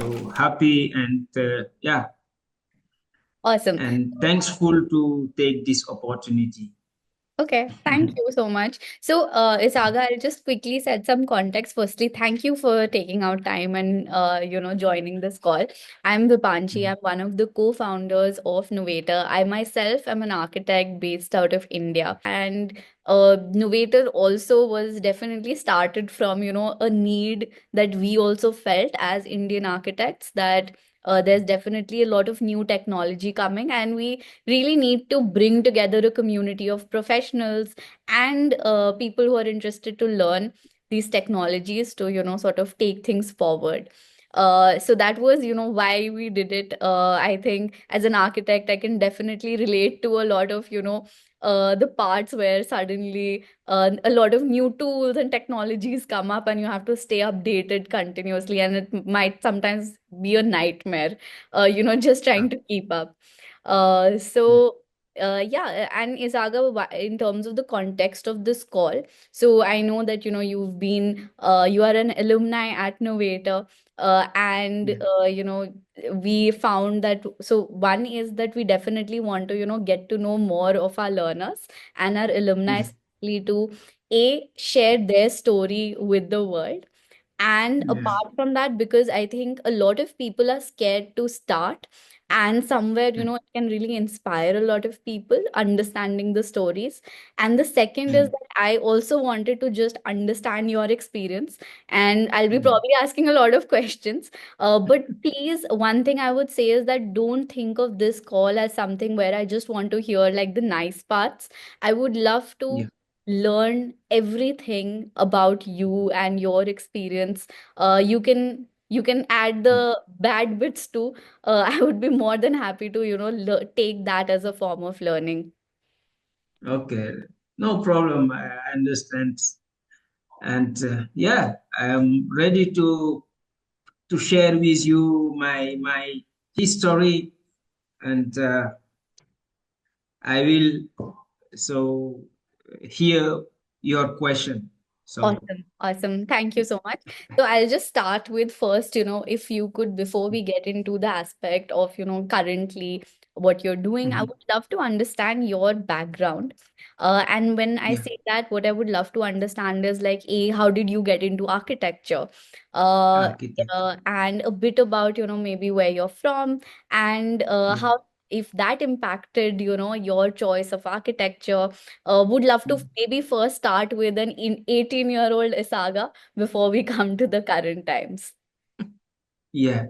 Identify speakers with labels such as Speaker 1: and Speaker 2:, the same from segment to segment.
Speaker 1: So happy and yeah,
Speaker 2: Awesome.
Speaker 1: and thankful to take this opportunity.
Speaker 2: Okay, thank you so much. So, Issaga, I'll just quickly set some context. Firstly, thank you for taking out time and joining this call. I'm Vipanchi. I'm one of the co-founders of Novatr. I myself am an architect based out of India, and Novatr also was definitely started from a need that we also felt as Indian architects that. There's definitely a lot of new technology coming, and we really need to bring together a community of professionals and people who are interested to learn these technologies to sort of take things forward. So that was why we did it. I think as an architect I can definitely relate to a lot of the parts where suddenly a lot of new tools and technologies come up and you have to stay updated continuously, and it might sometimes be a nightmare just trying to keep up. Yeah, and Isaga, in terms of the context of this call, so I know that you are an alumni at Novatr, and
Speaker 1: Yeah.
Speaker 2: we found that. So one is that we definitely want to get to know more of our learners and our alumni,
Speaker 1: Yeah.
Speaker 2: especially to share their story with the world. And
Speaker 1: Yeah.
Speaker 2: apart from that, because I think a lot of people are scared to start, and somewhere, it can really inspire a lot of people understanding the stories. And the second
Speaker 1: Yeah.
Speaker 2: is that I also wanted to just understand your experience, and I'll be
Speaker 1: Yeah.
Speaker 2: probably asking a lot of questions. But please, one thing I would say is that don't think of this call as something where I just want to hear like the nice parts. I would love to
Speaker 1: Yeah.
Speaker 2: learn everything about you and your experience. You can add the bad bits too. I would be more than happy to take that as a form of learning.
Speaker 1: Okay. No problem. I understand. And yeah, I am ready to share with you my history, and I will so hear your question. So
Speaker 2: Awesome. Awesome. Thank you so much. So I'll just start with first, if you could, before we get into the aspect of, currently what you're doing, I
Speaker 1: mhm,
Speaker 2: would love to understand your background. And when I
Speaker 1: yeah,
Speaker 2: say that, what I would love to understand is like, how did you get into architecture? Uh,
Speaker 1: architect.
Speaker 2: and a bit about, maybe where you're from and
Speaker 1: Yeah.
Speaker 2: how, if that impacted, your choice of architecture. Would love to
Speaker 1: Mhm.
Speaker 2: maybe first start with an 18-year-old Isaga before we come to the current times.
Speaker 1: Yeah.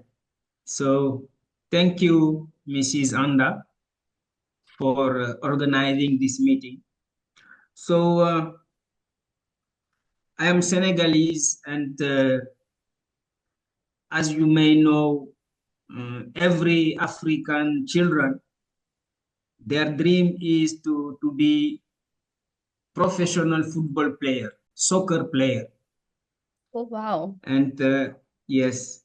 Speaker 1: So thank you, Mrs. Anda, for organizing this meeting. So I am Senegalese, and as you may know, every African children, their dream is to be professional football player, soccer player.
Speaker 2: Oh, wow.
Speaker 1: And yes,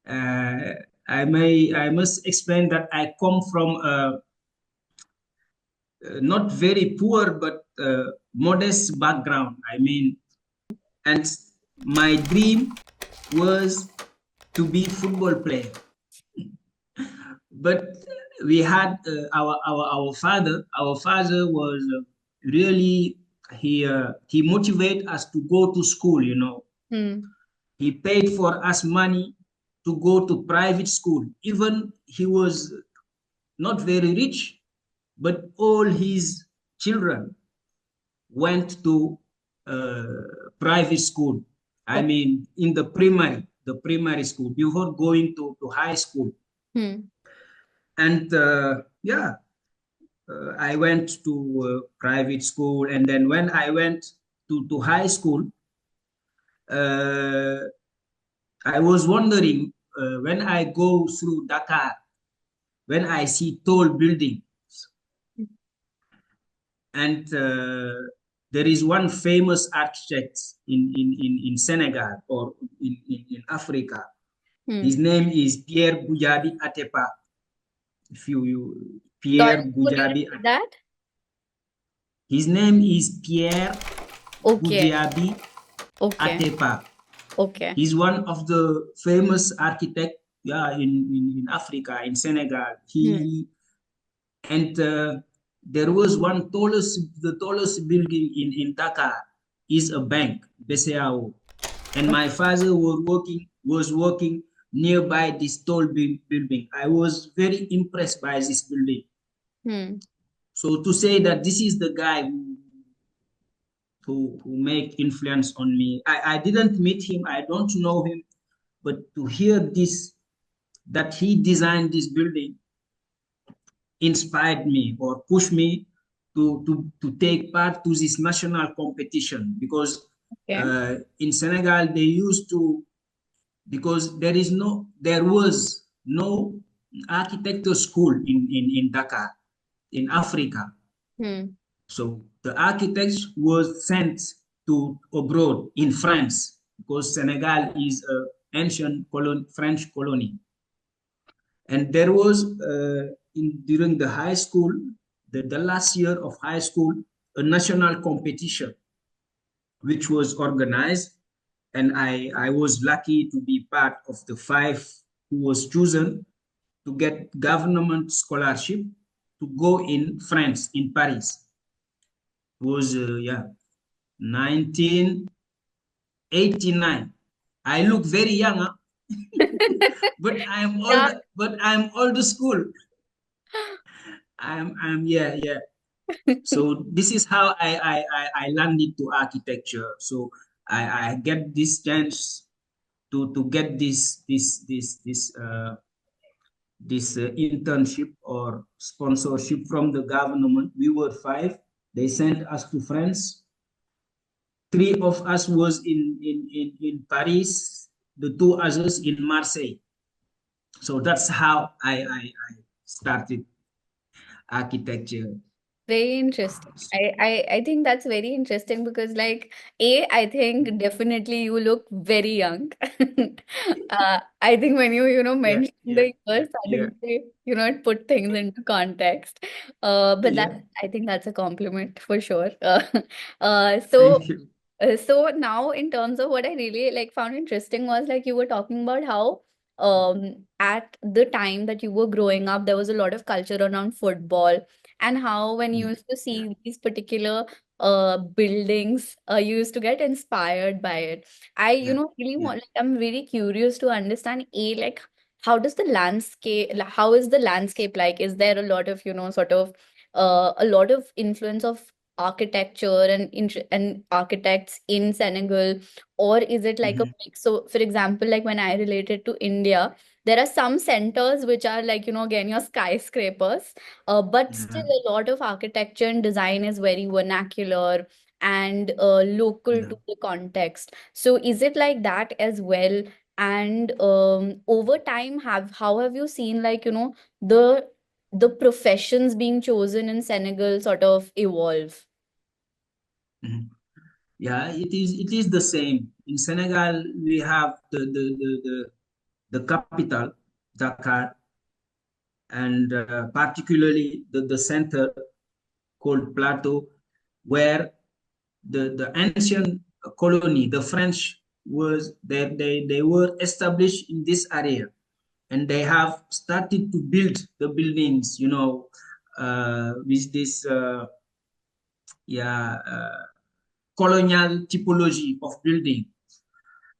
Speaker 1: I must explain that I come from a not very poor but modest background. I mean, and my dream was to be football player. But we had our father. Our father was really he motivated us to go to school. You know,
Speaker 2: Hmm.
Speaker 1: he paid for us money to go to private school. Even he was not very rich, but all his children went to private school. I
Speaker 2: Okay.
Speaker 1: mean, in the primary school before going to high school.
Speaker 2: Hmm.
Speaker 1: And yeah, I went to private school, and then when I went to high school, uh, I was wondering when I go through Dakar, when I see tall buildings, and there is one famous architect in Senegal or in Africa.
Speaker 2: Hmm.
Speaker 1: His name is Pierre Goudiaby Atepa. If you
Speaker 2: Sorry,
Speaker 1: Pierre
Speaker 2: could you
Speaker 1: Goudiaby,
Speaker 2: repeat that?
Speaker 1: his name is Pierre
Speaker 2: Okay.
Speaker 1: Goudiaby
Speaker 2: Okay.
Speaker 1: Atepa.
Speaker 2: Okay.
Speaker 1: He's one of the famous architect, yeah, in Africa, in Senegal.
Speaker 2: Hmm.
Speaker 1: And there was the tallest building in Dakar is a bank, BCAO. And my father was working nearby this tall building. I was very impressed by this building.
Speaker 2: Hmm.
Speaker 1: So to say that this is the guy who make influence on me, I didn't meet him, I don't know him, but to hear this, that he designed this building, inspired me or pushed me to take part to this national competition, because
Speaker 2: Okay.
Speaker 1: in Senegal they used to, because there was no architecture school in Dakar, in Africa.
Speaker 2: Hmm.
Speaker 1: So the architects was sent to abroad in France, because Senegal is an ancient French colony. And there was during the high school, the last year of high school, a national competition which was organized, and I was lucky to be part of the five who was chosen to get government scholarship to go in France, in Paris. It was yeah, 1989. I look very young, huh? but I'm old.
Speaker 2: Yeah.
Speaker 1: But I'm old school. I'm yeah, yeah. So this is how I landed to architecture. So I get this chance to get this internship or sponsorship from the government. We were five. They sent us to France. Three of us was in Paris, the two others in Marseille. So that's how I started architecture.
Speaker 2: Very interesting. I think that's very interesting because like I think definitely you look very young. I think when you
Speaker 1: Yeah,
Speaker 2: mention
Speaker 1: yeah,
Speaker 2: the
Speaker 1: yeah,
Speaker 2: year
Speaker 1: yeah,
Speaker 2: suddenly, it put things into context. But
Speaker 1: yeah.
Speaker 2: I think that's a compliment for sure.
Speaker 1: Thank you.
Speaker 2: So now in terms of what I really like found interesting was like you were talking about how at the time that you were growing up there was a lot of culture around football, and how when you
Speaker 1: Yeah,
Speaker 2: used to
Speaker 1: yeah,
Speaker 2: see these particular buildings, you used to get inspired by it. I
Speaker 1: yeah,
Speaker 2: really
Speaker 1: yeah.
Speaker 2: want, like, I'm very curious to understand like how does the landscape, like, how is the landscape like? Is there a lot of sort of a lot of influence of architecture and architects in Senegal, or is it like a
Speaker 1: Mhm.
Speaker 2: mix? So for example, like when I related to India, there are some centers which are like again your skyscrapers, but still
Speaker 1: Yeah,
Speaker 2: a lot of architecture and design is very vernacular and local
Speaker 1: yeah.
Speaker 2: to the context. So is it like that as well? And over time, how have you seen like the the professions being chosen in Senegal sort of evolve?
Speaker 1: Mhm. Yeah, it is the same. In Senegal, we have the capital, Dakar, and particularly the center called Plateau, where the ancient colony, the French, they were established in this area, and they have started to build the buildings, with this yeah colonial typology of building.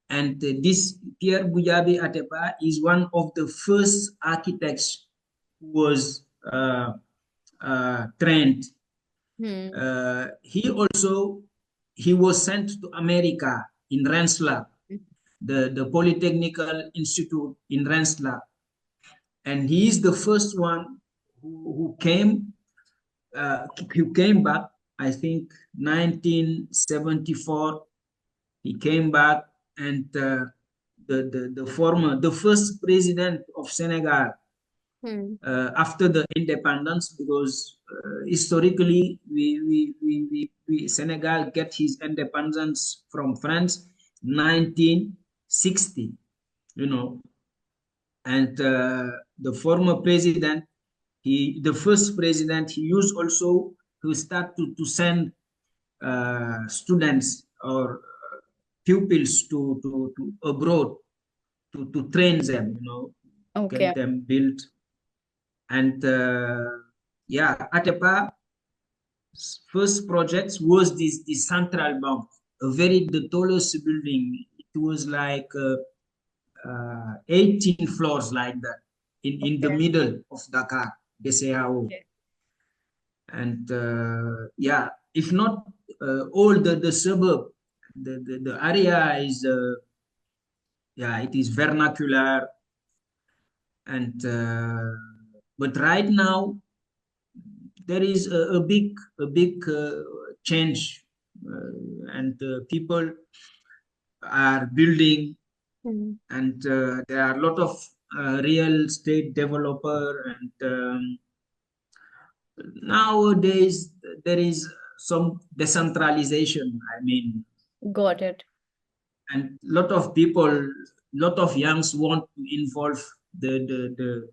Speaker 1: And this Pierre Goudiaby Atepa is one of the first architects who was trained.
Speaker 2: Hmm.
Speaker 1: He was sent to America in Rensselaer, the Polytechnical Institute in Rensselaer, and he is the first one who came who came back. I think 1974. He came back, and the first president of Senegal
Speaker 2: Hmm.
Speaker 1: after the independence, because historically Senegal get his independence from France 1960, you know, and the former president, the first president, he used also to start to send students or pupils to abroad to train them,
Speaker 2: Okay.
Speaker 1: get them built. And yeah, Atepa first project was this central bank, a very the tallest building. It was like 18 floors like that in the
Speaker 2: Okay.
Speaker 1: middle of Dakar, BCAO.
Speaker 2: Okay.
Speaker 1: And yeah, if not all the suburb, the area is yeah, it is vernacular. And but right now there is a big change, and people are building,
Speaker 2: Mm.
Speaker 1: and there are a lot of real estate developer, and nowadays there is some decentralization, I mean,
Speaker 2: Got it.
Speaker 1: and lot of people, lot of youngs want to involve the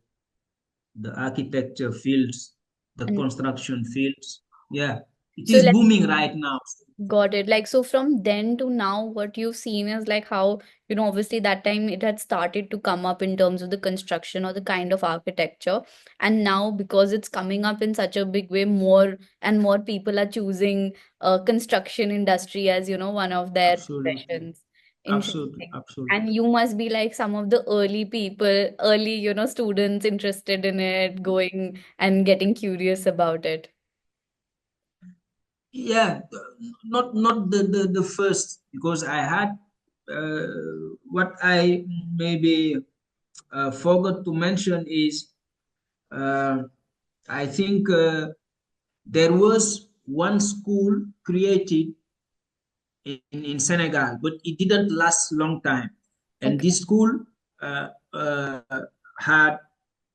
Speaker 1: architecture fields, the
Speaker 2: And
Speaker 1: construction fields. Yeah, it
Speaker 2: so
Speaker 1: is
Speaker 2: like
Speaker 1: booming right now.
Speaker 2: got it. Like, so from then to now, what you've seen is like how, obviously that time it had started to come up in terms of the construction or the kind of architecture. And now, because it's coming up in such a big way, more and more people are choosing construction industry as, one of their
Speaker 1: Absolutely,
Speaker 2: professions.
Speaker 1: absolutely,
Speaker 2: Interesting.
Speaker 1: absolutely.
Speaker 2: And you must be like some of the early people, early, students interested in it, going and getting curious about it.
Speaker 1: Yeah, not the first, because I had what I maybe forgot to mention is uh, I think there was one school created in Senegal, but it didn't last long time. And
Speaker 2: Okay.
Speaker 1: this school uh, uh, had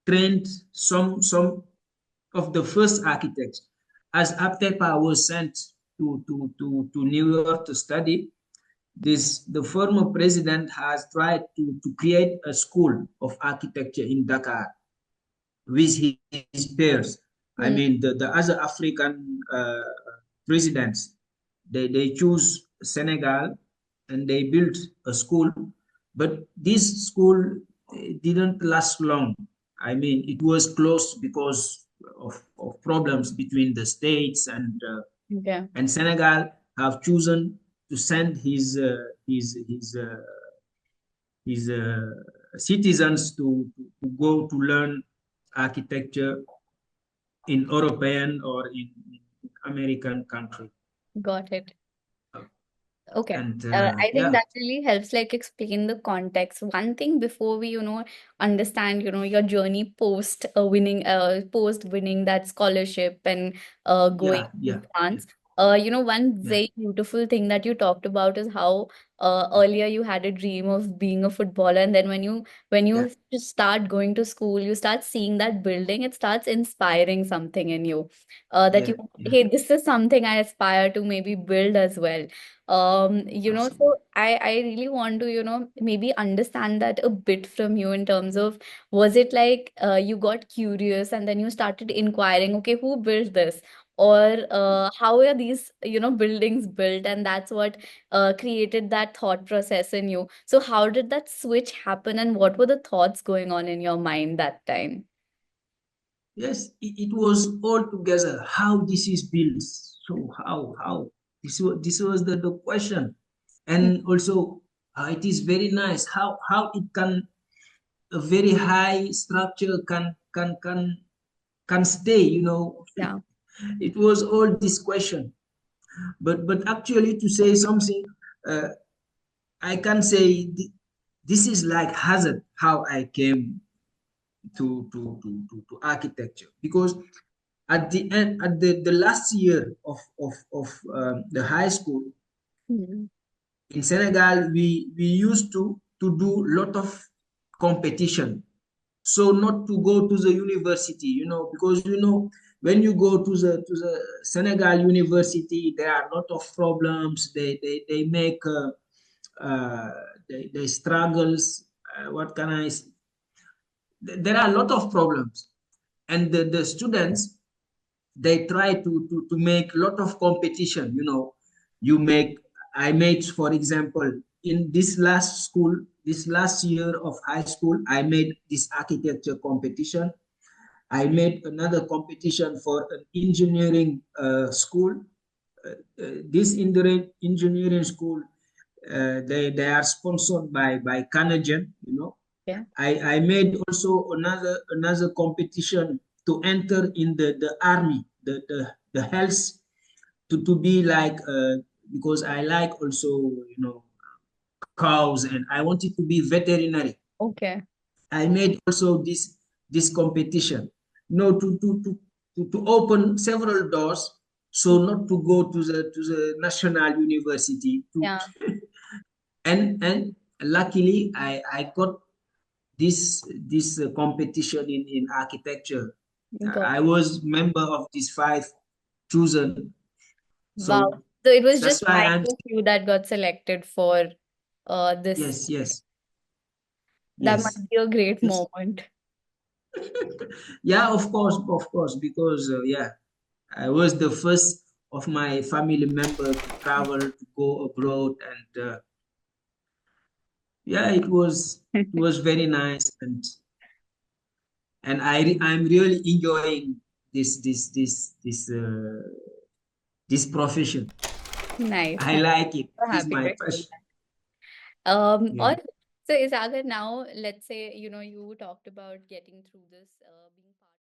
Speaker 1: trained some of the first architects. As Atepa was sent to New York to study, the former president has tried to create a school of architecture in Dakar with his peers. I
Speaker 2: Hmm.
Speaker 1: mean, the other African presidents, they choose Senegal and they built a school, but this school didn't last long. I mean, it was closed because of problems between the states,
Speaker 2: Okay.
Speaker 1: and Senegal have chosen to send his citizens to go to learn architecture in European or in American country.
Speaker 2: Got it. Okay.
Speaker 1: And
Speaker 2: I think
Speaker 1: yeah,
Speaker 2: that really helps like explain the context. One thing before we, understand, your journey post winning that scholarship and going
Speaker 1: yeah,
Speaker 2: to
Speaker 1: yeah, yeah,
Speaker 2: France. One
Speaker 1: yeah,
Speaker 2: very beautiful thing that you talked about is how earlier you had a dream of being a footballer, and then when you
Speaker 1: yeah,
Speaker 2: just start going to school, you start seeing that building, it starts inspiring something in you. That
Speaker 1: yeah,
Speaker 2: you,
Speaker 1: yeah,
Speaker 2: hey, this is something I aspire to maybe build as well. So
Speaker 1: absolutely.
Speaker 2: I really want to, maybe understand that a bit from you in terms of, was it like you got curious and then you started inquiring, okay, who built this? Or how are these, buildings built? And that's what created that thought process in you. So how did that switch happen, and what were the thoughts going on in your mind that time?
Speaker 1: Yes, it was all together. How this is built. So how this was the question,
Speaker 2: Mm.
Speaker 1: and also it is very nice how it can, a very high structure can stay.
Speaker 2: Yeah.
Speaker 1: It was all this question. But actually, to say something, uh, I can say this is like hazard how I came to architecture, because at the end, at the last year of the high school
Speaker 2: Mm.
Speaker 1: in Senegal, we used to do lot of competition, so not to go to the university, because when you go to the Senegal university, there are a lot of problems. They make uh, they struggles. What can I say? There are a lot of problems, and the students, they try to make a lot of competition. You make I made, for example, in this last school, this last year of high school, I made this architecture competition. I made another competition for an engineering school. This engineering school, they are sponsored by Canadian, you know.
Speaker 2: Yeah.
Speaker 1: I made also another competition to enter in the army, the health, to be like because I like also, you know, cows, and I wanted to be veterinary.
Speaker 2: Okay.
Speaker 1: I made also this competition, you know, to open several doors, so not to go to the national university to
Speaker 2: Yeah.
Speaker 1: and luckily I got this competition in architecture.
Speaker 2: Got
Speaker 1: I was member of these five chosen,
Speaker 2: Wow.
Speaker 1: so
Speaker 2: So it was
Speaker 1: that's
Speaker 2: just
Speaker 1: why
Speaker 2: five
Speaker 1: I'm
Speaker 2: of you that got selected for this.
Speaker 1: yes, yes,
Speaker 2: That
Speaker 1: yes.
Speaker 2: must be a great
Speaker 1: It's,
Speaker 2: moment.
Speaker 1: yeah, of course, because yeah, I was the first of my family member to travel to go abroad, and yeah, it was very nice, and I'm really enjoying this profession.
Speaker 2: Nice,
Speaker 1: I
Speaker 2: nice.
Speaker 1: like it.
Speaker 2: So
Speaker 1: It's
Speaker 2: happy
Speaker 1: my
Speaker 2: to hear
Speaker 1: passion.
Speaker 2: that.
Speaker 1: Yeah.
Speaker 2: Also, so Isaga, now let's say, you talked about getting through this, being